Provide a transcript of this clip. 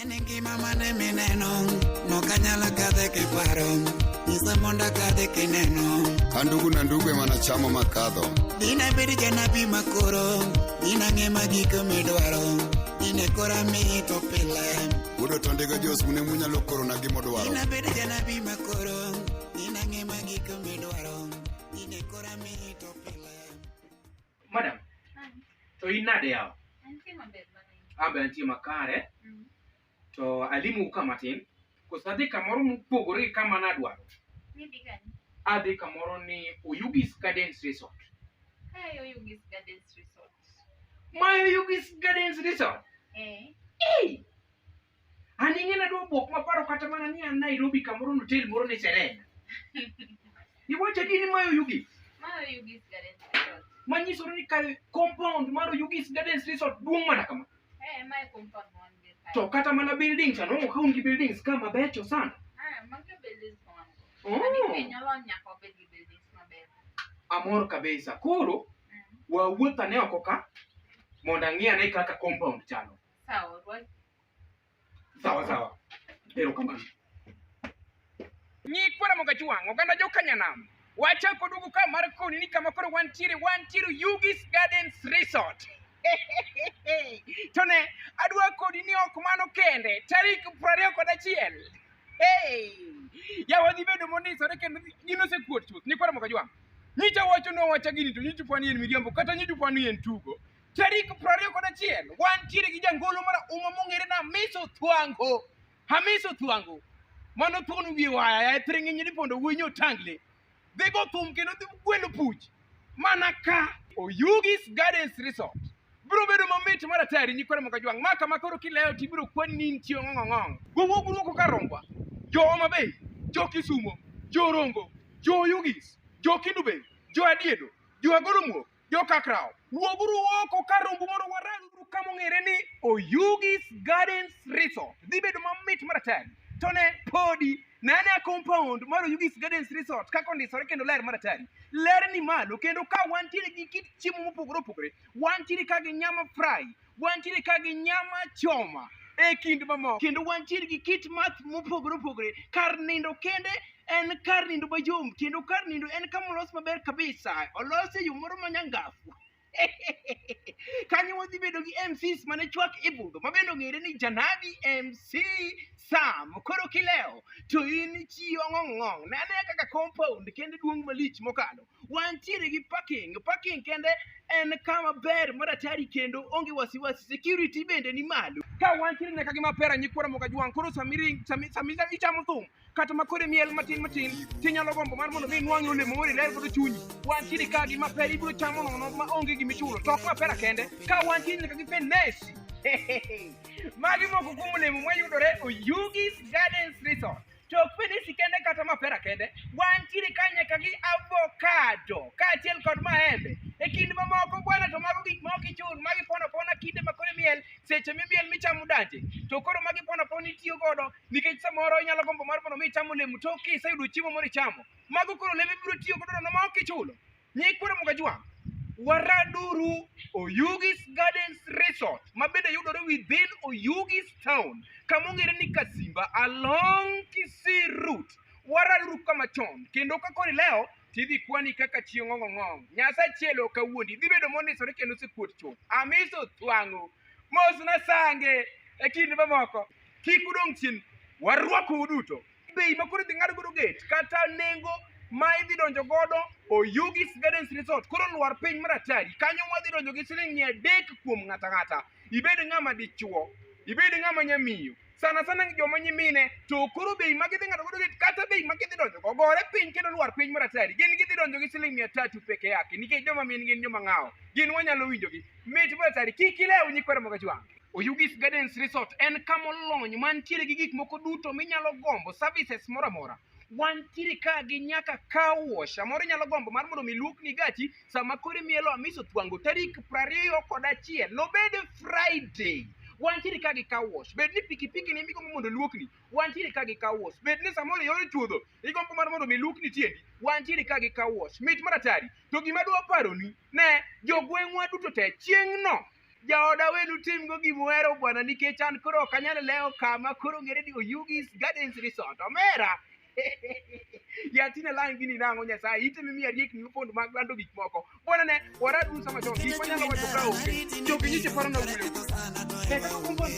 Enengi mama ne mineno, no kanyala kadhe ke paro, nisa monda kadhe ke neno. Kandugu na ndugu manachama makadho. Dina bedi janabi makoro, dina ngema giko midwaro, dine kora mi to pile. Udo tondega jos mune munya lokoro na gimodwaro. Dina bedi janabi makoro, dina ngema giko midwaro, dine kora mi to pile. Madam, to inade yao? Anti maber bana. Abe anti makare. To alimu kamatin. Kusadi kamoro mupogore kama nadwaro. Ni digani? Ade kamoro ni Oyugis Gardens Resort. Hey, Oyugis Gardens Resort. My Oyugis Gardens Resort. Eh. Hey! Aningena do bok maparo kata mana ni an Nairobi kamoro hotel moro ne Serena. Iwacha dini my Oyugis. My Oyugis Gardens Resort. Manyisoro ni ka compound mar Oyugis Gardens Resort duong mana kama. Eh, my compound one bit. To kata mana buildings ano kaunti buildings kama becho sana. Manga buildings one. Oh. Ani nyalo nyako bedi buildings maber. Amor kabisa. Koro wawuotha ne oko ka mondo ang'ia ne kaka compound chalo. Sawa, right? Sawa. Ero kamano. Nyikwara mogachwang' oganda jokanyanam. Wachako dugu ka mar koni ni kama koro wantiere Oyugis Gardens Resort. Tone adwa kodi ni ok mano kende tarik 21. Hey! Ya wadhi bedo mondisore kendo gino sekuot chuth. Nyikwara mogachwang'. Nyicha wacho no wacha gini to nyichu pani en miriambo kata nyichu pani en tugo. Tarik 21 wantiere gi jangolo mara mong'ere na Hamiso Thuango. Mano thuon wi waya tringi nyidi pondo winyo tangle. Dhigo thum kendo dhi gwelo puch. Mana ka Oyugis Gardens Resort. Bro bedo mamit mara tari nyikwara mogajwang'. Maka makoro kileo tibiro kwani ni ntiyo ng'ong'ong. Gowuok karomba. Jo Homabay, jo Kisumo, jo Rongo, jo Oyugis, jo Kendu Bay, jo Adiedo, jo Agoromuok, jo Kakrao. Wuoguru oko karombu moro waradu kama ng'ere ni Oyugis Gardens Resort. Dhi bedo mamit mara tari. Tone podi nane a compound mar Oyugis Gardens Resort kako ndisore kendo ler mara tari. Ler ni malo kendo ka wantiere gi kit chiemo mopogore. Wantiere ka gi nyama fry, wantiere ka gi nyama choma. E kind mamoko kendo wantiere gi kit math mopogore. Kar nindo kende en kar nindo mayom kendo kar nindo en kama olos maber kabisa. Olos e yo moro manyangafu. Kanyo wadhi bedo gi MCs mane chwak ibudho mabendo ng'ere ni Janabi MC Sam. Koro kileo to in chiyo ng'ong'ong. Nane kaka compound kende duong' malich mokalo. Wantiere gi parking kende en kama ber maratari kendo onge wasiwasi. Security bende ni malo. Ka wantiere nyaka gi mapera nyikwara mogajwang'. Koro samisa ichamo thum kata makore miel matin tinyalo gombo mar mondo mi nwang'e olemo moro ler godo chunyi. Wantiere ka gi mapera ibiro chamo nono ma onge gimichulo. Tok mapera kende ka wantiere nyaka gi fenesi. Magi moko kuom olemo mayudore Oyugis Gardens Resort. Tok fenesi kende kata mapera kende wantiere ka nyaka gi avocado kaachiel kod maembe. E kind mamoko bwana to mago gik ma ok ichul. Magi pona kinde makore miel seche miel michamo dante. To koro magi pona itiyo godo nikech samoro inyalo gombo mar mondo mi ichamo olemo tok kiseyudo chiemo moro ichamo. Mago koro olemo ibiro tiyo godo nono ma ok ichulo. Nyikwara mogajwang'. Waraduru Oyugis Gardens Resort mabende yudore within Oyugis Town kamong'ere ni Kasimba along Kisii route. Waraduru kama chon kendo kakori leo tidhi kwani kaka chiyo ng'ong'ong. Nyasa chielo kawuondi dhi bedo mondisore kendo sekuot chuth. Hamiso Thuango mosna sange e kind mamoko. Kik udong' chien warwako uduto. Bei makoro dhi ng'ado godo gate kata nengo ma idhi donjo godo Oyugis Gardens Resort koro lwar piny maratari. Kanyo wadhi donjo gi siling' 300 kuom ng'ata. Ibed ng'ama dichuo, ibed ng'ama nyamiyo. Sana joma nyimine to koro bei ma gidhi ng'ado godo gate kata bei ma gidhi donjo go gore piny kendo lwar piny maratari. Gin gidhi donjo gi siling' 300 peke yake nikech joma min gin joma ng'awo. Gin wanyalo winjogi. Mit maratari kik ilew nyikwara mogajwang'. Oyugis Gardens Resort en kama olony mantiere gi gik moko duto minyalo gombo services moro amora. Wantiere ka gi nyaka car wash. Amoro nyalo gombo mar mondo miluokni gachi sama kore mielo Hamiso Thuango tarik 21 nobed Friday. Wantiere ka gi car wash. Bed ni pikipiki ni migombo mondo luokni. Wantiere ka gi car wash. Bed ni samoro yore chuodho igombo mar mondo miluokni tiendi. Wantiere ka gi car wash. Mit maratari. To gima dwa paroni ne jogweng'wa duto te chieng' no Jaoda wenu tim go gimuhero bwana nikech an koro ok anyal leo kama koro ng'ere ni Oyugis Gardens Resort. Omera. Yatina lang gini nango Nyasaye ite mimi ariek ni opondo mag lando gik moko. Bwana ne waradu sama chon gik manyalo wacho ka onge. Chopi nyiche paro na wuyo. Kaka kumbon